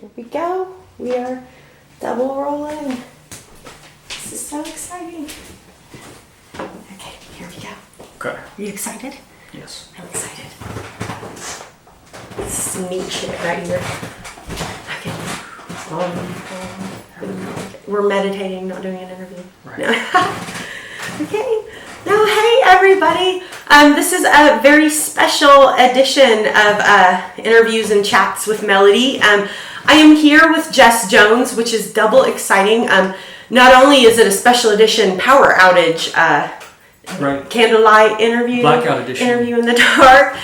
Here we go. We are double rolling. This is so exciting. Okay, here we go. Okay. Are you excited? Yes. I'm excited. This is some neat shit right here. Okay. We're meditating, not doing an interview. Right. No. Okay. Now, hey everybody. This is a very special edition of interviews and chats with Melodie. I am here with Jess Jones, which is double exciting. Not only is it a special edition power outage, Right. Candlelight interview, Blackout edition. interview in the dark.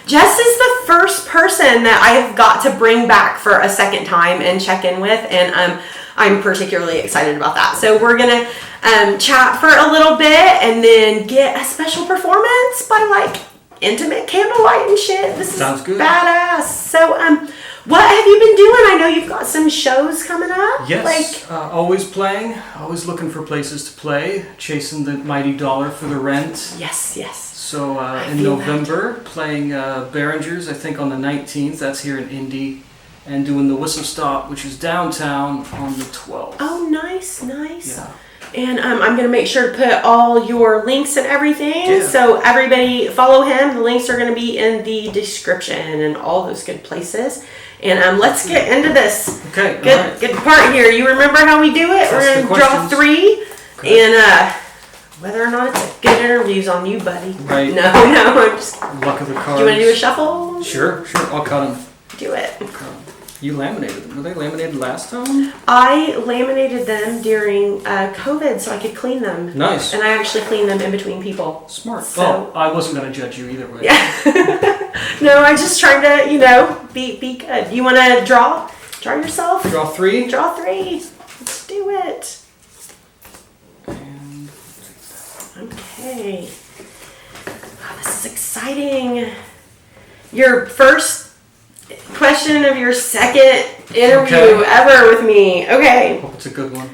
Jess is the first person that I have got to bring back for a second time and check in with, and I'm particularly excited about that. So we're gonna chat for a little bit and then get a special performance by like intimate candlelight and shit. This Sounds is good. badass. So what have you been doing? I know you've got some shows coming up. Yes. Always playing. Always looking for places to play. Chasing the mighty dollar for the rent. Yes, yes. So in November, playing Behringer's, I think on the 19th. That's here in Indy. And doing the Whistle Stop, which is downtown, on the 12th. Oh, nice, nice. Yeah. And I'm going to make sure to put all your links and everything. Yeah. So everybody follow him. The links are going to be in the description and all those good places. And let's get into this. Okay. Good, all right. good part here. You remember how we do it? Ask We're the going to draw questions. 3. Okay. And whether or not it's a good interview's on you, buddy. Right. No, I'm just... Luck of the cards. Do you want to do a shuffle? Sure. I'll cut them. Do it. You laminated them. Were they laminated last time? I laminated them during COVID so I could clean them. Nice. And I actually cleaned them in between people. Smart. So- Well, I wasn't going to judge you either way. Yeah. No, I just trying to, be good. You want to draw? Draw yourself? Draw 3. Draw 3. Let's do it. And Okay. Wow, this is exciting. Your first question of your second interview Okay. ever with me. Okay. hope it's a good one.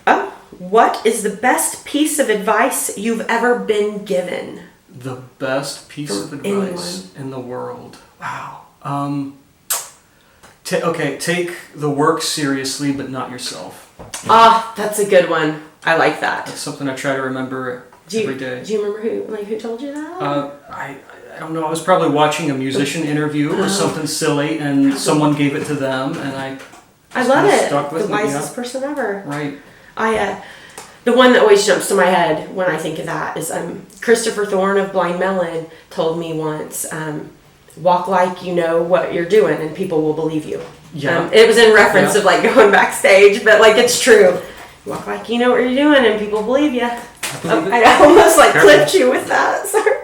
Oh, what is the best piece of advice you've ever been given? The best piece of From advice in the world. Wow. Take the work seriously, but not yourself. Ah, that's a good one. I like that. That's something I try to remember every day. Do you remember who told you that? I don't know. I was probably watching a musician interview or something silly, and someone gave it to them, and I love kinda it. stuck with The me, wisest person ever. Right. The one that always jumps to my head when I think of that is Christopher Thorne of Blind Melon told me once, walk like you know what you're doing and people will believe you. Yeah. It was in reference Yeah. of like going backstage, but like it's true. Walk like you know what you're doing and people believe you. I almost like Careful. clipped you with that. Sorry.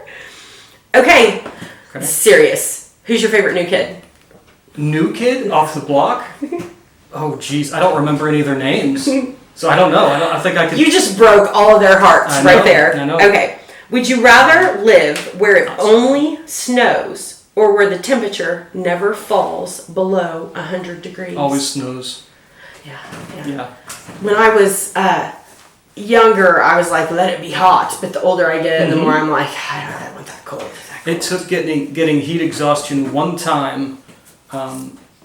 Okay. Serious. Who's your favorite new kid? New kid off the block? Oh, jeez. I don't remember any of their names. So I don't know. I think I could... You just broke all of their hearts I right know, there. I know. Okay. Would you rather live where it only snows or where the temperature never falls below 100 degrees? Always snows. Yeah. Yeah. When I was younger, I was like, let it be hot. But the older I get, the more I'm like, I don't want that cold. It took getting heat exhaustion one time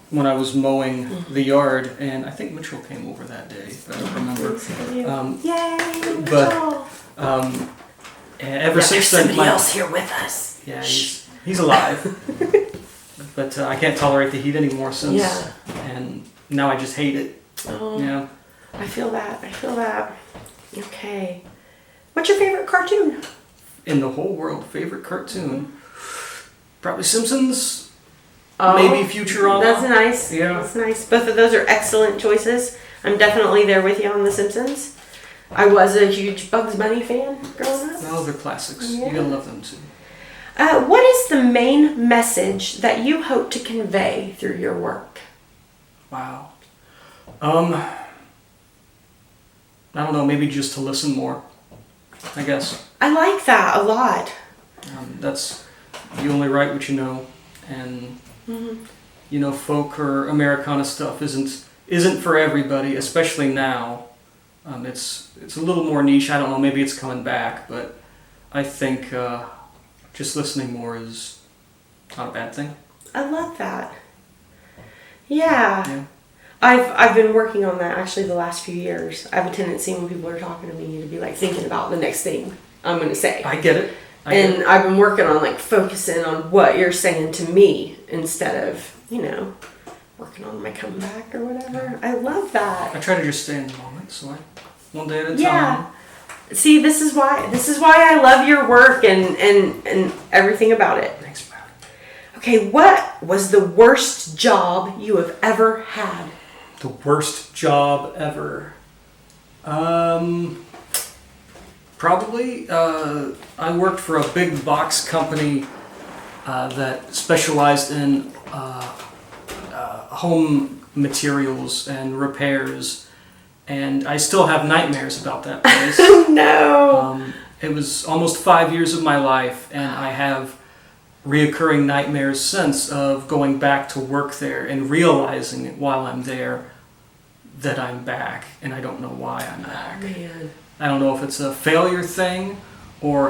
when I was mowing the yard, and I think Mitchell came over that day, but I don't remember. Yay! but- Ever since there's then, somebody else here with us. Yeah, he's alive. But I can't tolerate the heat anymore since, and now I just hate it. Oh, Yeah. I feel that. Okay. What's your favorite cartoon? In the whole world, favorite cartoon? Probably Simpsons. Oh, Maybe Futurama. That's nice. Yeah. That's nice. Both of those are excellent choices. I'm definitely there with you on The Simpsons. I was a huge Bugs Bunny fan growing up. No, they're classics. Yeah. You gotta love them too. What is the main message that you hope to convey through your work? Wow. I don't know, maybe just to listen more, I guess. I like that a lot. That's, you only write what you know, and, folk or Americana stuff isn't for everybody, especially now. It's a little more niche, I don't know, maybe it's coming back, but I think just listening more is not a bad thing. I love that. Yeah. Yeah. I've been working on that actually the last few years. I have a tendency when people are talking to me to be like thinking about the next thing I'm going to say. I get it. I've been working on like focusing on what you're saying to me instead of, working on my comeback or whatever. I love that. I try to just stay in the moment, so one day at a time. Yeah. See, this is why I love your work and everything about it. Thanks, man. Okay, what was the worst job you have ever had? The worst job ever. Probably, I worked for a big box company that specialized in home materials and repairs, and I still have nightmares about that place. No. It was almost 5 years of my life, and I have reoccurring nightmares since of going back to work there and realizing while I'm there that I'm back, and I don't know why I'm back. Oh, man. I don't know if it's a failure thing or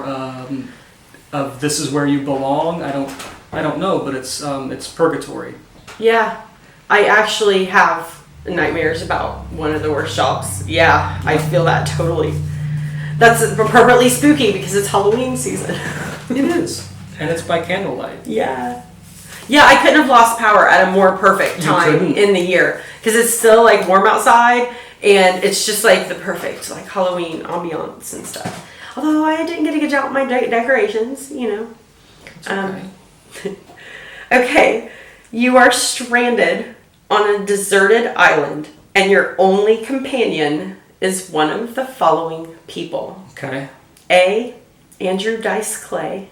of this is where you belong. I don't know, but it's purgatory. Yeah, I actually have nightmares about one of the worst jobs. Yeah, I feel that totally. That's appropriately spooky because it's Halloween season. It is, and it's by candlelight. Yeah. Yeah, I couldn't have lost power at a more perfect time in the year because it's still like warm outside and it's just like the perfect like Halloween ambiance and stuff. Although I didn't get a good job with my decorations, It's okay. Okay, you are stranded on a deserted island and your only companion is one of the following people. Okay. A. Andrew Dice Clay.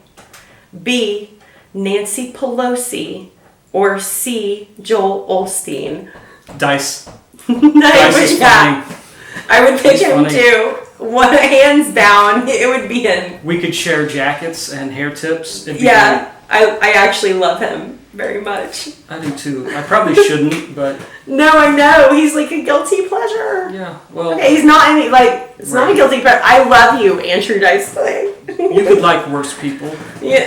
B. Nancy Pelosi. Or C. Joel Osteen. Dice. Dice is funny. I would pick He's him funny. too. Hands down, it would be him. We could share jackets and hair tips. It'd be Yeah, I actually love him very much. great. I do too. I probably shouldn't, but No, I know. He's like a guilty pleasure. yeah. Well, Okay, he's not any, like, it's not a Right. guilty pleasure. I love you, Andrew Dice Clay. you could like worse people. Yeah.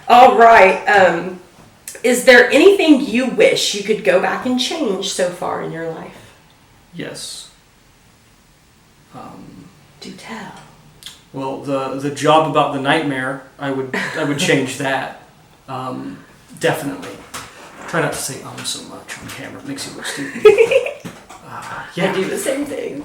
All right. Is there anything you wish you could go back and change so far in your life? Yes. Do tell. Well, the job about the nightmare, I would change that. Definitely. Try not to say so much on camera. It makes you look stupid. Yeah. I do the same thing.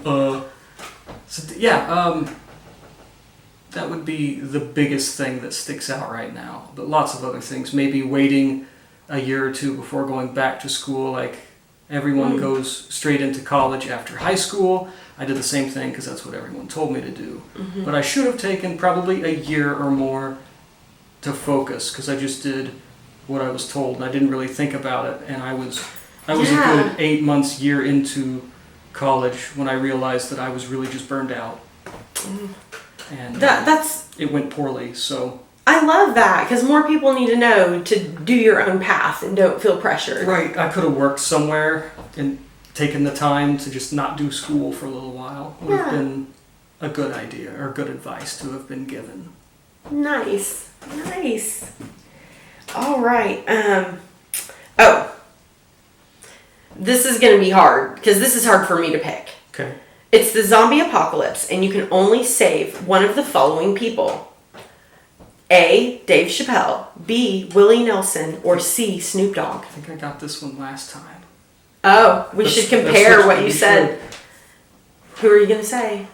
That would be the biggest thing that sticks out right now. But lots of other things. Maybe waiting a year or two before going back to school. Like everyone goes straight into college after high school. I did the same thing because that's what everyone told me to do. Mm-hmm. But I should have taken probably a year or more to focus because I just did what I was told and I didn't really think about it. And I was a good 8 months, year into college when I realized that I was really just burned out. And it went poorly. So I love that because more people need to know to do your own path and don't feel pressured. right, I could have worked somewhere and taken the time to just not do school for a little while. Would have been a good idea or good advice to have been given. Nice. All right. This is going to be hard because this is hard for me to pick. Okay. It's the zombie apocalypse, and you can only save one of the following people. A. Dave Chappelle. B. Willie Nelson. Or C. Snoop Dogg. I think I got this one last time. Oh, we should compare what you said. Who are you going to say?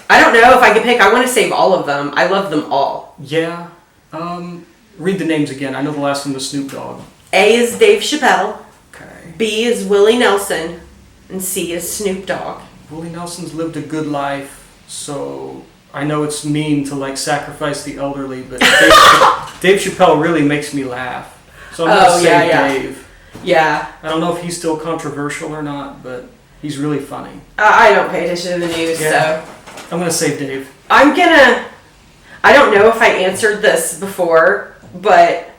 I don't know if I could pick. I want to save all of them. I love them all. Yeah. Read the names again. I know the last one was Snoop Dogg. A is Dave Chappelle. Okay. B is Willie Nelson. And C is Snoop Dogg. Willie Nelson's lived a good life, so I know it's mean to like sacrifice the elderly, but Dave Chappelle really makes me laugh. So I'm going to say Dave. Yeah. I don't know if he's still controversial or not, but he's really funny. I don't pay attention to the news, so. I'm going to say Dave. I don't know if I answered this before, but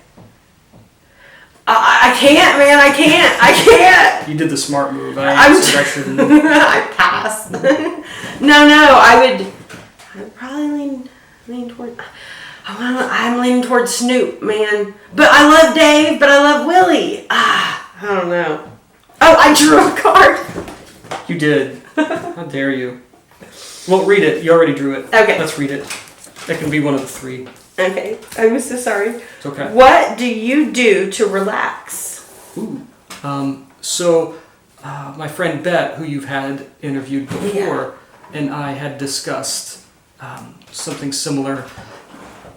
I can't, man. I can't. You did the smart move. I shouldn't. I pass. No, I would probably lean toward. I'm leaning toward Snoop, man. But I love Dave. But I love Willie. I don't know. Oh, I drew a card. You did. How dare you? Well, read it. You already drew it. Okay. Let's read it. That can be one of the three. Okay. I'm so sorry. It's okay. What do you do to relax? Ooh. My friend Bet, who you've had interviewed before, and I had discussed something similar.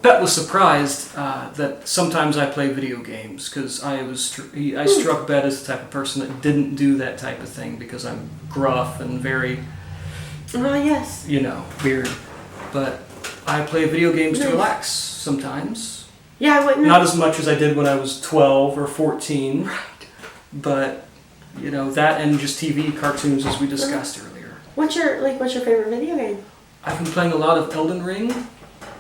Bet was surprised that sometimes I play video games because I struck Bet as the type of person that didn't do that type of thing because I'm gruff and very, Yes. weird. But I play video games to relax sometimes. Yeah, I wouldn't. Not as much as I did when I was 12 or 14. Right. But that and just TV cartoons as we discussed earlier. What's your favorite video game? I've been playing a lot of Elden Ring,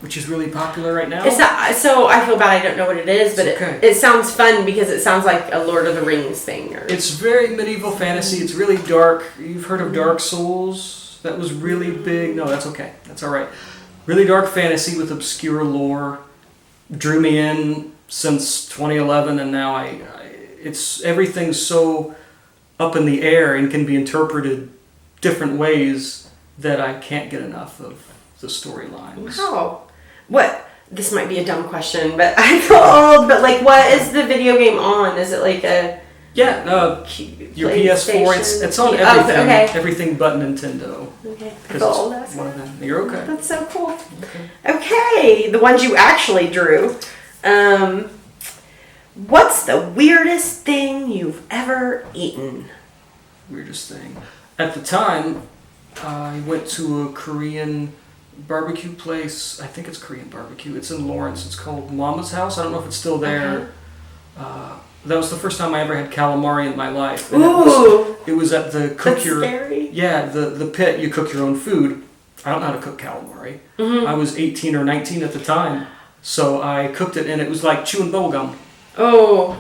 which is really popular right now. It's not, so I feel bad I don't know what it is, but okay. it sounds fun because it sounds like a Lord of the Rings thing. It's very medieval fantasy. It's really dark. You've heard of Dark Souls? That was really big. No, that's okay. That's all right. Really dark fantasy with obscure lore. Drew me in since 2011, and now everything's so up in the air and can be interpreted different ways that I can't get enough of the storylines. Wow. What? This might be a dumb question, but I feel old. But what is the video game on? Is it like a your PS4? It's on everything. Okay. Everything but Nintendo. Okay. I feel old. That's one of them. You're okay. That's so cool. Okay, the ones you actually drew. What's the weirdest thing you've ever eaten? Weirdest thing. At the time, I went to a Korean barbecue place. I think it's Korean barbecue. It's in Lawrence. It's called Mama's House. I don't know if it's still there. That was the first time I ever had calamari in my life. And it was at the cook That's your scary. Yeah, the pit. You cook your own food. I don't know how to cook calamari. Mm-hmm. I was 18 or 19 at the time, so I cooked it, and it was like chewing bubblegum. Oh.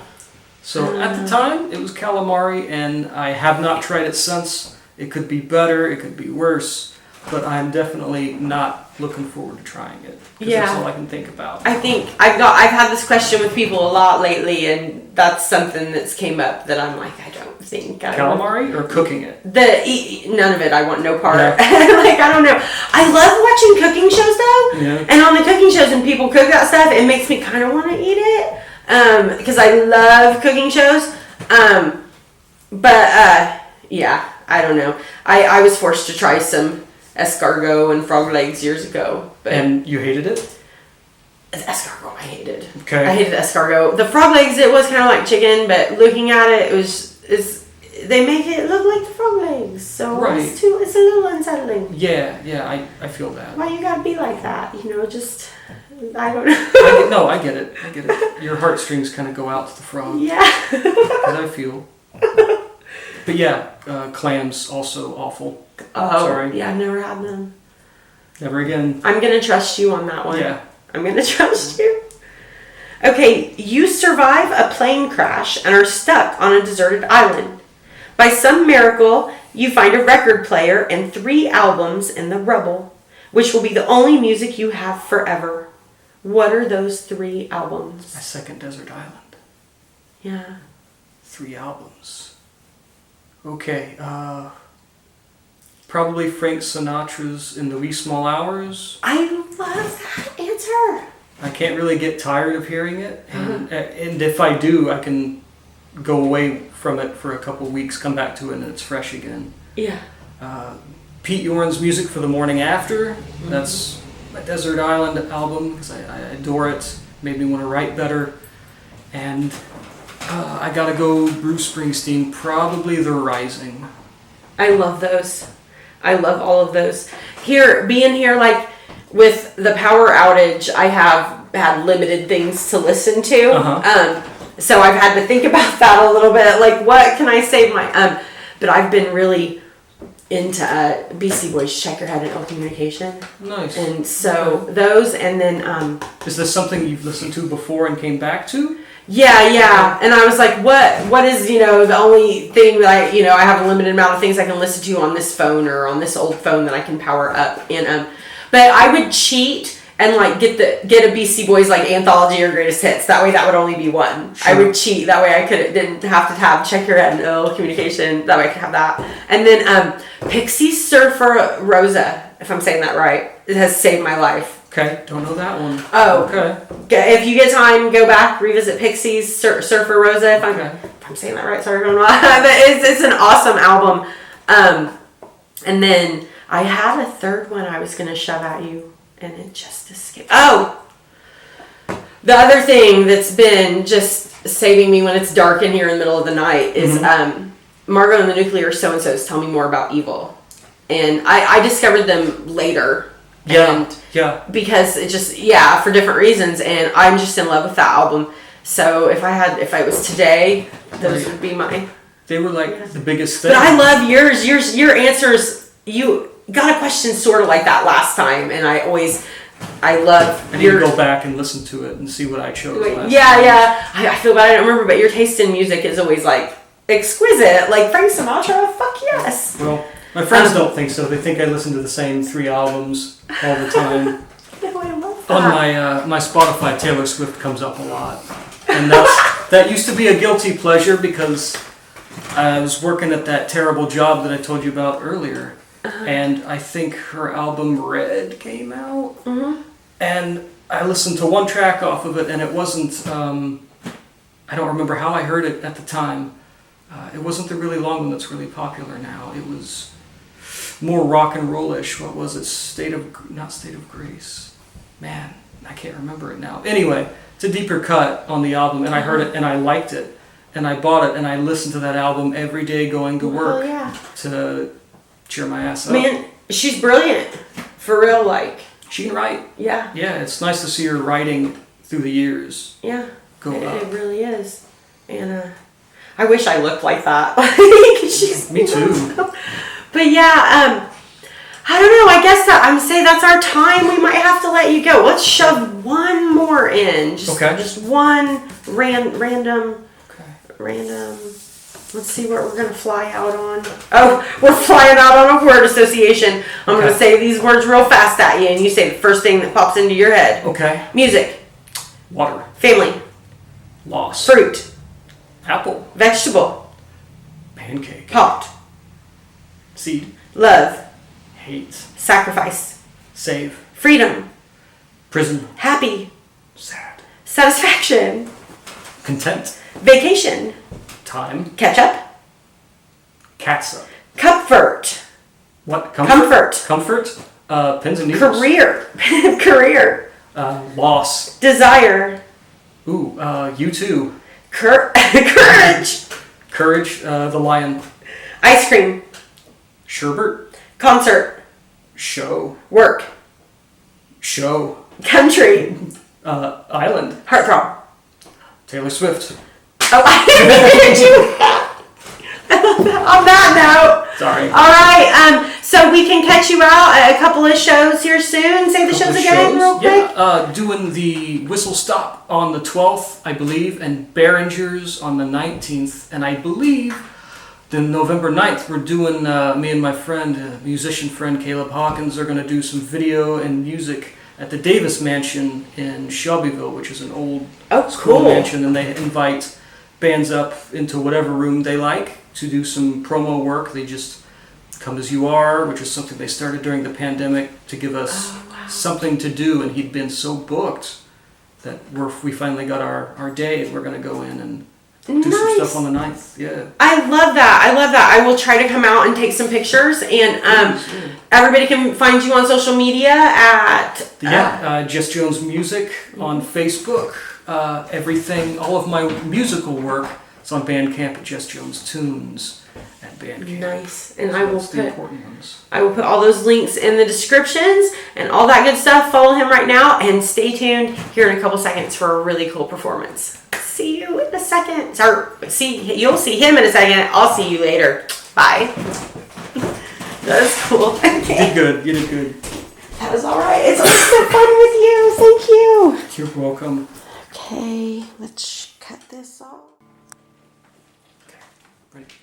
So at the time, it was calamari, and I have not tried it since. It could be better, it could be worse, but I'm definitely not looking forward to trying it. Because that's all I can think about. I think I've had this question with people a lot lately, and that's something that's came up that I'm like, I don't think. Calamari or cooking it? None of it. I want no part. Yeah. I don't know. I love watching cooking shows though. Yeah. And on the cooking shows, and people cook that stuff, it makes me kind of want to eat it. Because I love cooking shows. Yeah, I don't know. I was forced to try some escargot and frog legs years ago. And you hated it? Escargot, I hated. Okay. I hated escargot. The frog legs, it was kind of like chicken, but looking at it, they make it look like the frog legs. So right. It's a little unsettling. Yeah, I feel that. Why you gotta be like that? Just... I don't know. I get it. Your heartstrings kind of go out to the frog. Yeah. Because I feel. But yeah, clams also awful. Oh, sorry. Yeah, I've never had them. Never again. I'm going to trust you on that one. Yeah. I'm going to trust you. Okay, you survive a plane crash and are stuck on a deserted island. By some miracle, you find a record player and 3 albums in the rubble, which will be the only music you have forever. What are those 3 albums? My second desert island. Yeah. 3 albums. Okay, probably Frank Sinatra's In the Wee Small Hours. I love that answer. I can't really get tired of hearing it. And if I do, I can go away from it for a couple of weeks, come back to it, and it's fresh again. Yeah. Pete Yorn's Music for the Morning After. That's my Desert Island album because I adore it. Made me want to write better. And I gotta go Bruce Springsteen, probably The Rising. I love those. I love all of those. Being here with the power outage, I have had limited things to listen to. So I've had to think about that a little bit. What can I save my... But I've been really into BC Boys, Check Your Head and Ill Communication. Nice. And so those, and then... Is this something you've listened to before and came back to? Yeah. And I was like, what is, the only thing that I have a limited amount of things I can listen to on this phone or on this old phone that I can power up. And but I would cheat and like get a Beastie Boys like anthology or greatest hits. That way, that would only be one. Sure. I would cheat. That way, didn't have to have check your head no communication. That way, I could have that. And then Pixie Surfer Rosa, if I'm saying that right, it has saved my life. Okay, don't know that one. Oh, okay. If you get time, go back, revisit Pixie's Surfer Rosa. If I'm saying that right, sorry if I'm not. But it's an awesome album. And then I had a third one I was gonna shove at you, and it just escaped. Oh, the other thing that's been just saving me when it's dark in here in the middle of the night is Margot and the Nuclear So-and-So's Tell Me More About Evil, and I discovered them later. Yeah. Because it just for different reasons, and I'm just in love with that album. So if it was today, those would be mine. They were like the biggest thing. But I love yours. Your answers. You got a question sort of like that last time, and I love. I need to go back and listen to it and see what I chose. Last time. I feel bad I don't remember, but your taste in music is always like exquisite. Like Frank Sinatra. Fuck yes. Well. My friends don't think so. They think I listen to the same 3 albums all the time. No, I love that. On my Spotify, Taylor Swift comes up a lot. And that used to be a guilty pleasure because I was working at that terrible job that I told you about earlier. And I think her album Red came out. And I listened to one track off of it, and it wasn't... I don't remember how I heard it at the time. It wasn't the really long one that's really popular now. It was... more rock and roll-ish. What was it? Not State of Grace. Man, I can't remember it now. Anyway, it's a deeper cut on the album, and I heard it and I liked it, and I bought it and I listened to that album every day going to work to cheer my ass up. Man, she's brilliant, for real. Like she can write. Yeah. Yeah, it's nice to see her writing through the years. Yeah. Go up. It really is, and I wish I looked like that. Me too. But I don't know. I guess I'm saying that's our time. We might have to let you go. Let's shove one more in. Just one random. Let's see what we're gonna fly out on. Oh, we're flying out on a word association. I'm gonna say these words real fast at you, and you say the first thing that pops into your head. Okay. Music. Water. Family. Loss. Fruit. Apple. Vegetable. Pancake. Pot. Seed. Love. Hate. Sacrifice. Save. Freedom. Prison. Happy. Sad. Satisfaction. Content. Vacation. Time. Ketchup. Catsup. Comfort. What? Comfort. Comfort. Pins and needles. Career. Loss. Desire. Ooh. You too. Courage. Courage. The lion. Ice cream. Sherbet. Concert. Show. Work. Show. Country. Island. Heartthrob. Taylor Swift. Oh, I didn't do that. On that note. Sorry. All right. So we can catch you out at a couple of shows here soon. Say the shows again real quick. Yeah. Doing the Whistle Stop on the 12th, I believe, and Behringer's on the 19th, and I believe then November 9th, we're doing, me and my friend, musician friend Caleb Hawkins, are going to do some video and music at the Davis Mansion in Shelbyville, which is an old school mansion, and they invite bands up into whatever room they like to do some promo work. They just come as you are, which is something they started during the pandemic to give us something to do, and he'd been so booked that we finally got our day, and we're going to go in and do some stuff on the 9th. Yeah. I love that. I will try to come out and take some pictures, and everybody can find you on social media at Jess Jones Music on Facebook. Everything, all of my musical work is on Bandcamp at Jess Jones Tunes at Bandcamp. Nice. And so I will put all those links in the descriptions and all that good stuff. Follow him right now and stay tuned here in a couple seconds for a really cool performance. See you in a second. You'll see him in a second. I'll see you later. Bye. That was cool. Okay. You did good. That was all right. It's always so fun with you. Thank you. You're welcome. Okay, let's cut this off. Okay, ready.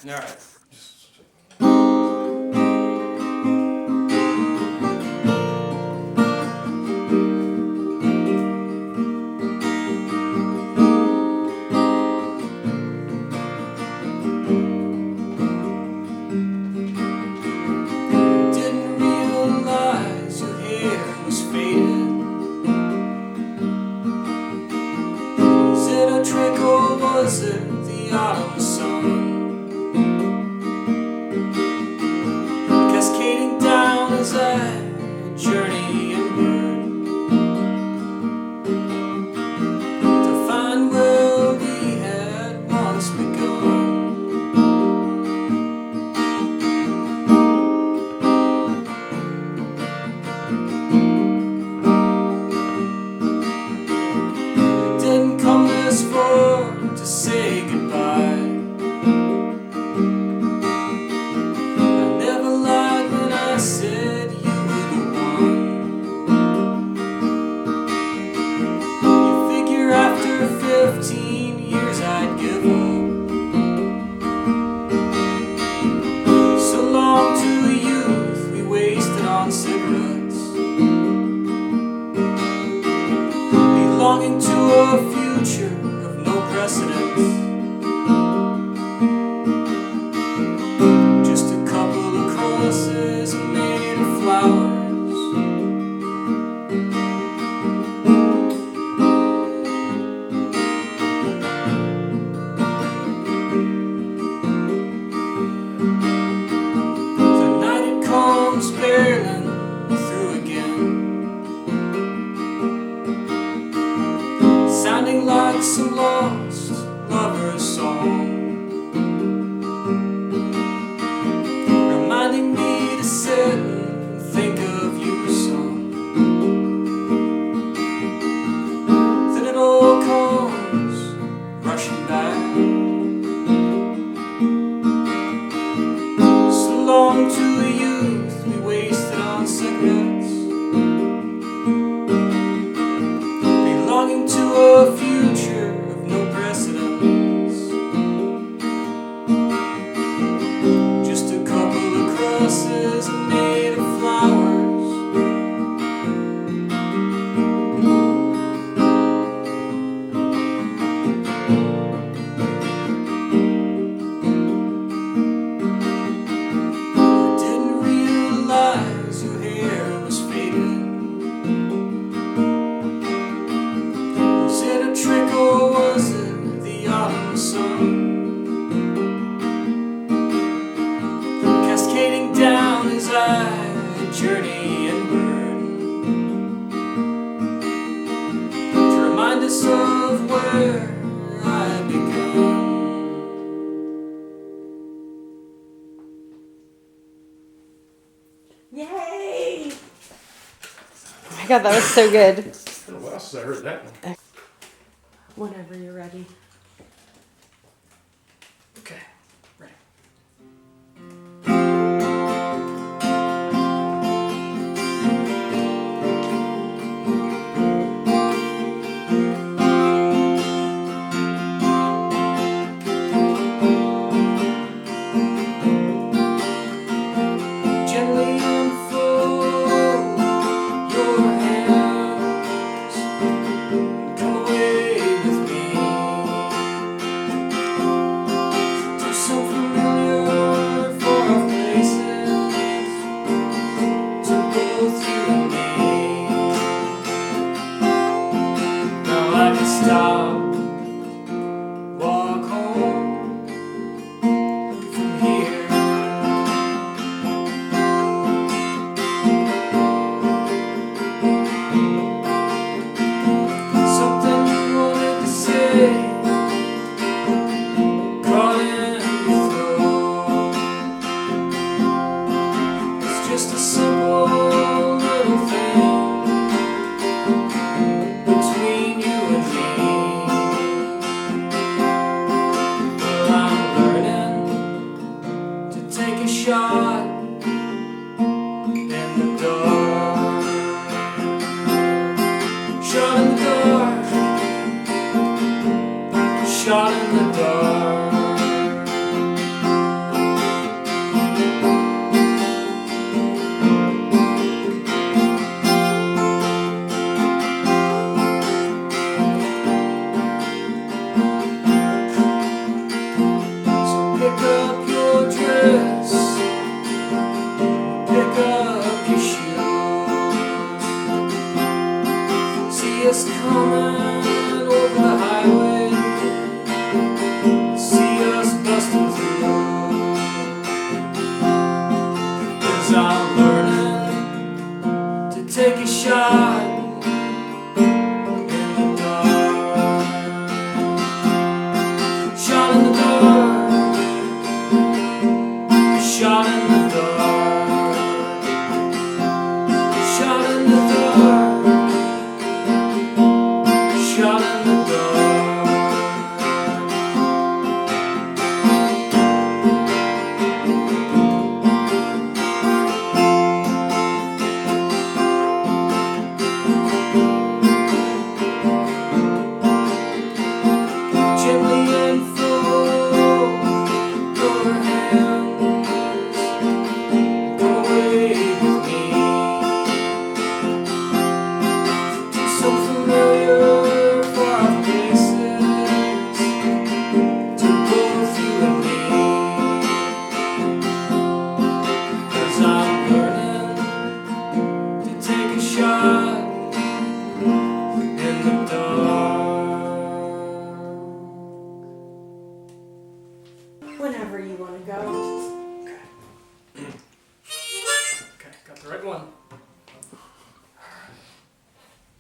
All right. Didn't realize your hair was faded. Was it a trick or was it the autumn sun? Cascading down as I journey inward to find where we had once begun. Didn't come this far to say goodbye. I never lied when I said you were the one. You figure after 15 years I'd give up. So long to the youth we wasted on cigarettes, belonging to a future of no precedence. Just a couple of crosses made of flowers. The night it comes barreling through again, sounding like some lost lover's song, reminding me to sit and think of you some. Then it all comes rushing back. So long to the youth we wasted on cigarettes, belonging to a future of no precedence. Just a couple of crosses made of flowers. I didn't realize your hair was faded. Was it a trick or was it the autumn sun? Cascading down as I journey inward to remind us of where I begun. Yay! Oh my god, that was so good. It's been a while since I heard that one. Whenever you're ready. Okay. Ready. Gently unfold your hands, come away with me. see us coming over the highway, see us busting through. 'Cause I'm learning to take a shot in the dark. Shot in the dark. Shot in the dark. Shot in the dark. Shot in the dark. Gently unfold your hands. Come away with me to some familiar far places, to both you and me. 'Cause I'm learning to take a shot in the dark. Whenever you want to go. Okay, got the right one.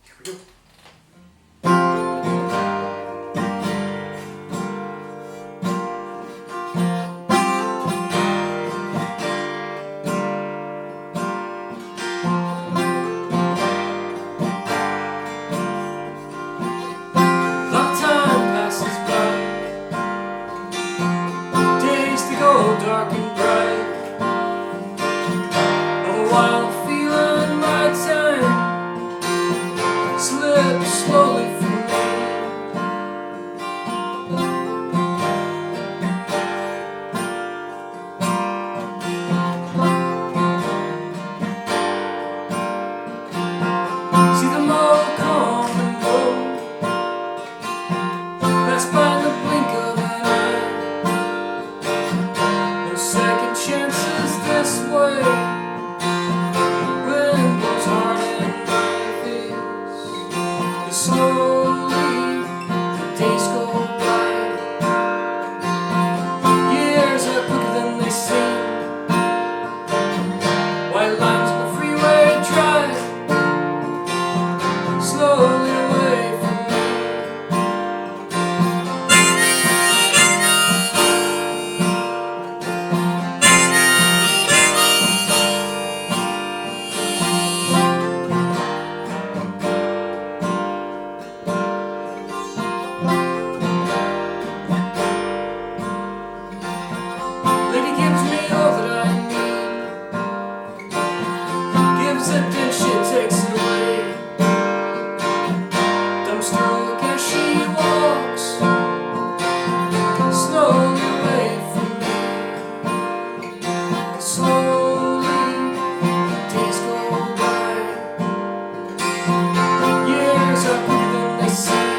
Here we go. Lot of time passes by, days to go dark and bright. All the while feeling my time slip slowly from me. See them all come and go, pass by in the blink of an eye. No second chances this way. Wind blows hard in my face. But slowly the days go by. Years are quicker than they seem. White lines on the freeway drive slowly away from me. Lady gives me all that I need, gives it then she takes it away. Dumbstruck as she walks slowly away from me. Slowly the days go by. Years are quicker than they seem.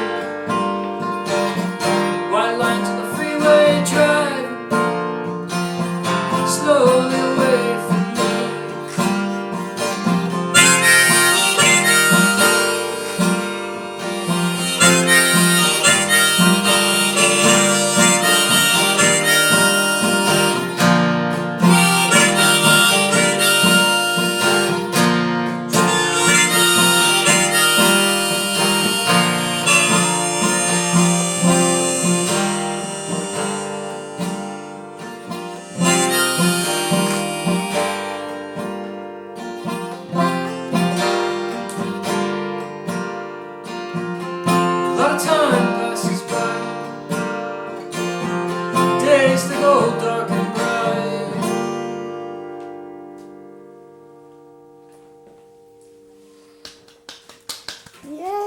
White lines on the freeway drive slowly away from me. A lot of time passes by, days to go dark and bright. Yay!